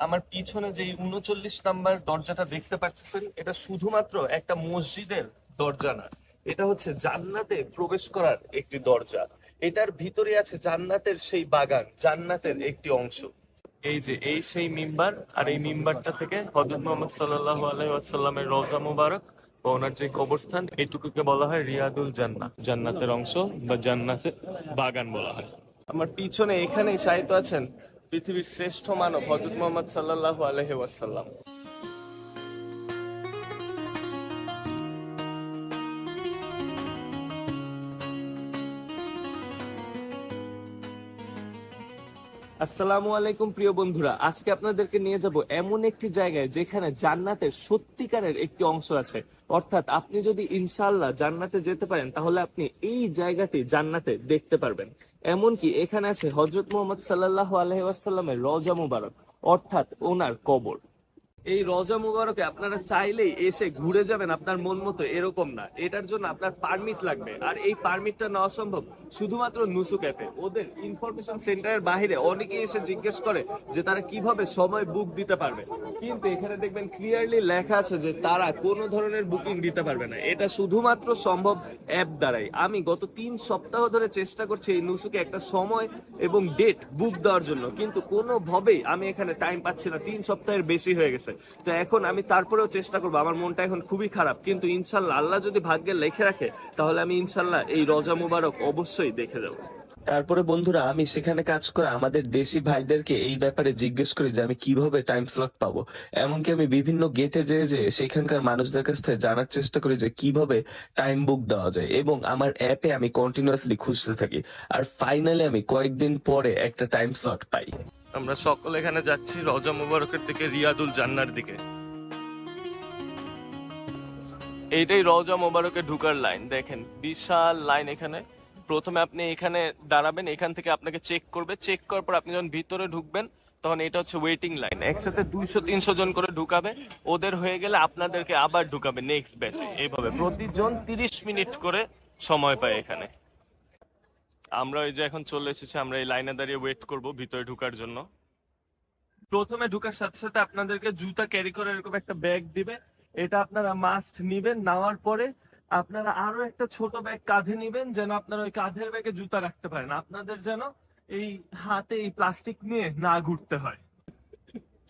আমার পিছনে যে ৩৯ নাম্বার দরজাটা দেখতে পাচ্ছেন, এটা শুধুমাত্র একটা মসজিদের দরজা না, এটা হচ্ছে জান্নাতে প্রবেশ করার একটি দরজা। এটার ভিতরে আছে জান্নাতের সেই বাগান, জান্নাতের একটি অংশ। এই যে এই সেই মিম্বার, আর এই মিম্বারটা থেকে হযরত মুহাম্মদ সাল্লাল্লাহু আলাইহি ওয়াসাল্লামের রওজা মুবারক বা ওনার যে কবরস্থান, এইটুকুকে বলা হয় রিয়াদুল জান্নাহ, জান্নাতের অংশ বা জান্নাতের বাগান বলা হয়। আমার পিছনে এখানেই শায়িত আছেন পৃথিবীর শ্রেষ্ঠ মানব হযরত মুহাম্মদ সাল্লাল্লাহু আলাইহি ওয়াসাল্লাম। আসসালামু আলাইকুম প্রিয় বন্ধুরা, আজকে আপনাদেরকে নিয়ে যাব এমন একটি জায়গায় যেখানে জান্নাতের সত্যিকারের একটি অংশ আছে। অর্থাৎ আপনি যদি ইনশাআল্লাহ জান্নাতে যেতে পারেন, তাহলে আপনি এই জায়গাটি জান্নাতে দেখতে পারবেন। এমনকি এখানে আছে হযরত মুহাম্মদ সাল্লাল্লাহু আলাইহি ওয়াসাল্লামের রওজা মুবারক, অর্থাৎ ওনার কবর। এই রওজা মুবারকে আপনারা চাইলেই এসে ঘুরে যাবেন আপনার মন মতো, এরকম না। এটার জন্য আপনার পারমিট লাগবে, আর এই পারমিটটা নেওয়া সম্ভব শুধুমাত্র নুসুক অ্যাপে। ওদের ইনফরমেশন সেন্টারের বাইরে অনেকেই এসে জিজ্ঞেস করে যে তারা কিভাবে সময় বুক দিতে পারবে, কিন্তু এখানে দেখবেন ক্লিয়ারলি লেখা আছে যে তারা কোনো ধরনের বুকিং দিতে পারবে না। এটা শুধুমাত্র সম্ভব অ্যাপ দ্বারাই। আমি গত 3 সপ্তাহ ধরে চেষ্টা করছি এই নুসুকে একটা সময় এবং ডেট বুক দেওয়ার জন্য, কিন্তু কোনোভাবেই আমি এখানে টাইম পাচ্ছি না। 3 সপ্তাহের বেশি হয়ে গেছে। তো এখন আমি তারপরেও চেষ্টা করবো। আমার মনটা এখন খুবই খারাপ, কিন্তু ইনশাল্লাহ আল্লাহ যদি ভাগ্যে লেখে রাখে, তাহলে আমি ইনশাল্লাহ এই রওজা মুবারক অবশ্যই দেখে যাবো। তারপরে বন্ধুরা, আমি সেখানে কাজ করে আমাদের দেশি ভাইদেরকে এই ব্যাপারে জিজ্ঞেস করি যে আমি কিভাবে টাইম স্লট পাবো। এমনকি আমি বিভিন্ন গেটে যেয়ে যেয়ে সেখানকার মানুষদের কাছ থেকে জানার চেষ্টা করি যে কিভাবে টাইম বুক দেওয়া যায়, এবং আমার অ্যাপে আমি কন্টিনিউয়াসলি খুঁজতে থাকি। আর ফাইনালি আমি কয়েকদিন পরে একটা টাইম স্লট পাই। আমরা সকলে এখানে যাচ্ছি রওজা মুবারকের দিকে, রিয়াদুল জান্নার দিকে। এইটাই রওজা মুবারকে ঢুকার লাইন, দেখেন বিশাল লাইন এখানে। প্রথমে আপনি এখানে দাঁড়াবেন, এখান থেকে আপনাকে চেক করবে। চেক করার পর আপনি যখন ভিতরে ঢুকবেন, তখন এটা হচ্ছে ওয়েটিং লাইন। একসাথে 200-300 জন করে ঢুকাবে। ওদের হয়ে গেলে আপনাদেরকে আবার ঢুকাবে নেক্সট ব্যাচে। এইভাবে প্রতিজন 30 মিনিট করে সময় পায় এখানে। আমরা এই যে এখন চলে এসেছি, আমরা এই লাইনে দাঁড়িয়ে ওয়েট করব ভিতরে ঢুকার জন্য। প্রথমে ঢুকার সাথে সাথে আপনাদেরকে জুতা ক্যারি করে এরকম একটা ব্যাগ দিবে। এটা আপনারা মাস্ট নিবেন। নেওয়ার পরে আপনারা আরো একটা ছোট ব্যাগ কাঁধে নিবেন, যেন আপনারা ওই কাঁধের ব্যাগে জুতা রাখতে পারেন। আপনাদের যেন এই হাতে এই প্লাস্টিক নিয়ে না ঘুরতে হয়।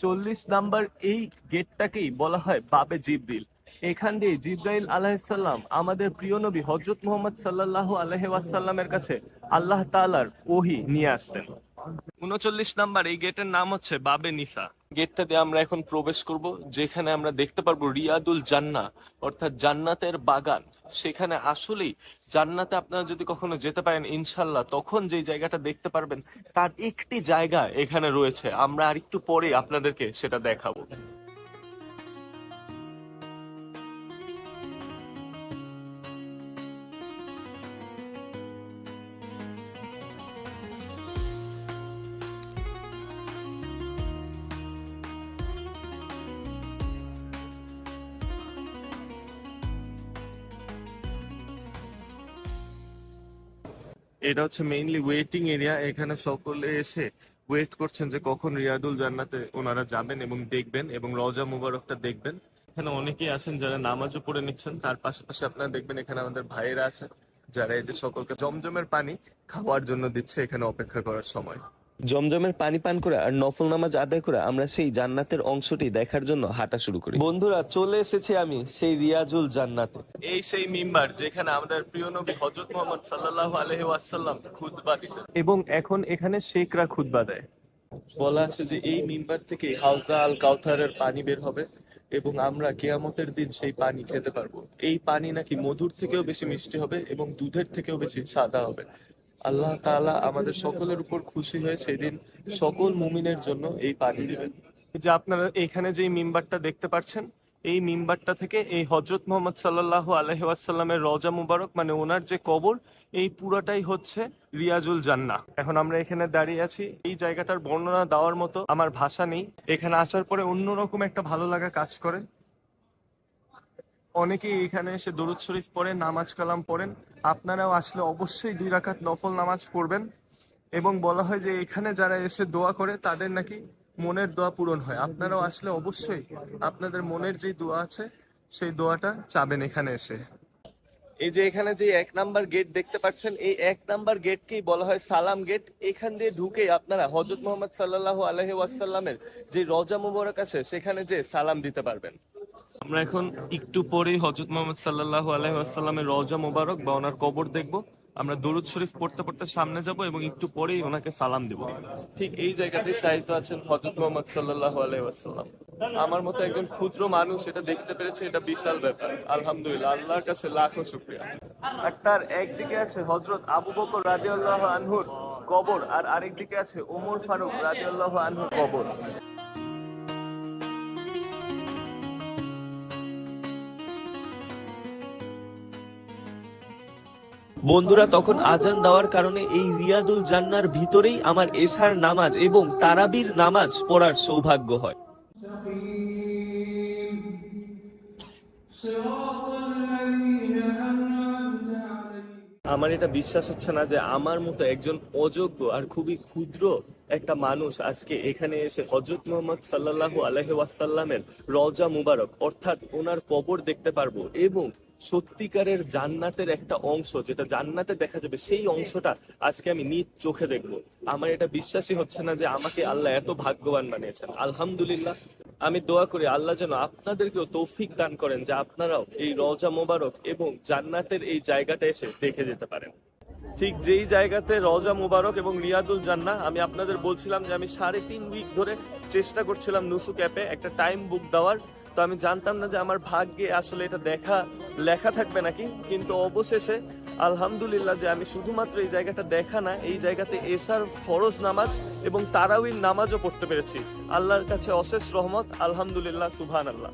40 নাম্বার এই গেটটাকেই বলা হয় বাবে জিবরিল। এখান দিয়ে জিব্রাইল আলাইহিসসালাম আমাদের প্রিয় নবী হযরত মুহাম্মদ সাল্লাল্লাহু আলাইহি ওয়াসাল্লামের কাছে আল্লাহ তাআলার ওহী নিয়ে আসতেন। 39 নাম্বার এই গেটের নাম হচ্ছে বাবে নিসা। গেটটা দিয়ে আমরা এখন প্রবেশ করব, যেখানে আমরা দেখতে পারবো রিয়াদুল জান্নাহ, অর্থাৎ জান্নাতের বাগান। সেখানে আসলেই জান্নাতে আপনারা যদি কখনো যেতে পারেন ইনশাল্লাহ, তখন যে জায়গাটা দেখতে পারবেন তার একটি জায়গা এখানে রয়েছে। আমরা আরেকটু পরে আপনাদেরকে সেটা দেখাবো। এটা হচ্ছে মেইনলি ওয়েটিং এরিয়া। এখানে সকলে এসে ওয়েট করছেন যে কখন রিয়াদুল জান্নাতে ওনারা যাবেন এবং দেখবেন এবং রওজা মুবারকটা দেখবেন। এখানে অনেকেই আছেন যারা নামাজও পড়ে নিচ্ছেন। তার পাশাপাশি আপনারা দেখবেন এখানে আমাদের ভাইয়েরা আছেন যারা এদের সকলকে জমজমের পানি খাওয়ার জন্য দিচ্ছে এখানে অপেক্ষা করার সময়। জমজমের পানি পান করে আর নফল নামাজ আদায় করে আমরা সেই জান্নাতের অংশটি দেখার জন্য হাঁটা শুরু করি। বন্ধুরা, চলে এসেছি আমি সেই রিয়াজুল জান্নাতে। এই সেই মিম্বার যেখানে আমাদের প্রিয় নবী হযরত মুহাম্মদ সাল্লাল্লাহু আলাইহি ওয়াসাল্লাম খুতবা দিতেন, এবং এখন এখানে শেখরা খুতবা দেয়। বলা আছে যে এই মিম্বার থেকে হাউজা আল কাউথারের পানি বের হবে এবং আমরা কিয়ামতের দিন সেই পানি খেতে পারবো। এই পানি নাকি মধুর থেকেও বেশি মিষ্টি হবে এবং দুধের থেকেও বেশি সাদা হবে। আল্লাহ তাআলা আমাদের সকলের উপর খুশি হয়ে সেদিন সকল মুমিনের জন্য এই পানি দিবেন। যে আপনারা এখানে যে মিম্বারটা দেখতে পাচ্ছেন, এই মিম্বারটা থেকে এই হযরত মুহাম্মদ সাল্লাল্লাহু আলাইহি ওয়াসাল্লামের রওজা মুবারক, মানে ওনার যে কবর, এই পুরাটাই হচ্ছে রিয়াজুল জান্নাহ। এখন আমরা এখানে দাঁড়িয়ে আছি। এই জায়গাটার বর্ণনা দেওয়ার মতো আমার ভাষা নেই। এখানে আসার পরে অন্যরকম একটা ভালো লাগা কাজ করে। অনেকেই এখানে এসে দরুদ শরীফ পড়েন, নামাজ কালাম পড়েন। আপনারাও আসলে অবশ্যই 2 রাকাত নফল নামাজ পড়বেন। এবং বলা হয় যে এখানে যারা এসে দোয়া করে তাদের নাকি মনের দোয়া পূরণ হয়। আপনারাও আসলে অবশ্যই আপনাদের মনের যে দোয়া আছে সেই দোয়াটা চাবেন এখানে এসে। এই যে এখানে যে 1 নাম্বার গেট দেখতে পাচ্ছেন, এই 1 নাম্বার গেটকেই বলা হয় সালাম গেট। এখান দিয়ে ঢুকেই আপনারা হযরত মুহাম্মদ সাল্লাল্লাহু আলাইহি ওয়াসাল্লামের যে রওজা মুবারক আছে সেখানে যে সালাম দিতে পারবেন। আমরা এখন একটু পরেই হযরত মুহাম্মদ সাল্লাল্লাহু আলাইহি ওয়াসাল্লামের রওজা মুবারক বা ওনার কবর দেখব। আমরা দরুদ শরীফ পড়তে পড়তে সামনে যাব এবং একটু পরেই ওনাকে সালাম দেব। ঠিক এই জায়গাতে শায়িত আছেন হযরত মুহাম্মদ সাল্লাল্লাহু আলাইহি ওয়াসাল্লাম। আমার মতো একজন ক্ষুদ্র মানুষ এটা দেখতে পেরেছে, এটা বিশাল ব্যাপার। আলহামদুলিল্লাহ, আল্লাহর কাছে লাখো শুকরিয়া। আর তার একদিকে আছে হযরত আবু বকর রাদিয়াল্লাহু আনহুর কবর, আর আরেকদিকে আছে ওমর ফারুক রাদিয়াল্লাহু আনহুর কবর। বন্ধুরা, তখন আজান দেওয়ার কারণে এই রিয়াদুল জান্নার ভিতরেই আমার এশার নামাজ এবং তারাবির নামাজ পড়ার সৌভাগ্য হয়। আমার এটা বিশ্বাস হচ্ছে না যে আমার মতো একজন অযোগ্য আর খুবই ক্ষুদ্র একটা মানুষ আজকে এখানে এসে হযরত মুহাম্মদ সাল্লাল্লাহু আলাইহি ওয়াসাল্লামের রওজা মুবারক অর্থাৎ ওনার কবর দেখতে পারবো এবং সত্যিকারের জান্নাতের একটা অংশ যেটা জান্নাতে দেখা যাবে সেই অংশটা আজকে আমি নিজ চোখে দেখবো। আমার এটা বিশ্বাসই হচ্ছে না যে আমাকে আল্লাহ এত ভাগ্যবান বানিয়েছেন। আলহামদুলিল্লাহ, আমি দোয়া করি আল্লাহ যেন আপনাদেরকেও তৌফিক দান করেন যে আপনারাও এই রওজা মোবারক এবং জান্নাতের এই জায়গাটা এসে দেখে যেতে পারেন। ঠিক যেই জায়গাতে রওজা মুবারক এবং রিয়াদুল জান্নাহ, আমি আপনাদের বলছিলাম যে আমি 3.5 উইক ধরে চেষ্টা করছিলাম নুসুক অ্যাপে একটা টাইম বুক দেওয়ার। তো আমি জানতাম না যে আমার ভাগ্যে আসলে এটা লেখা থাকবে নাকি, কিন্তু অবশেষে আলহামদুলিল্লাহ যে আমি শুধুমাত্র এই জায়গাটা দেখা না, এই জায়গাতে এশার ফরজ নামাজ এবং তারাবির নামাজও পড়তে পেরেছি। আল্লাহর কাছে অশেষ রহমত। আলহামদুলিল্লাহ, সুবহানাল্লাহ।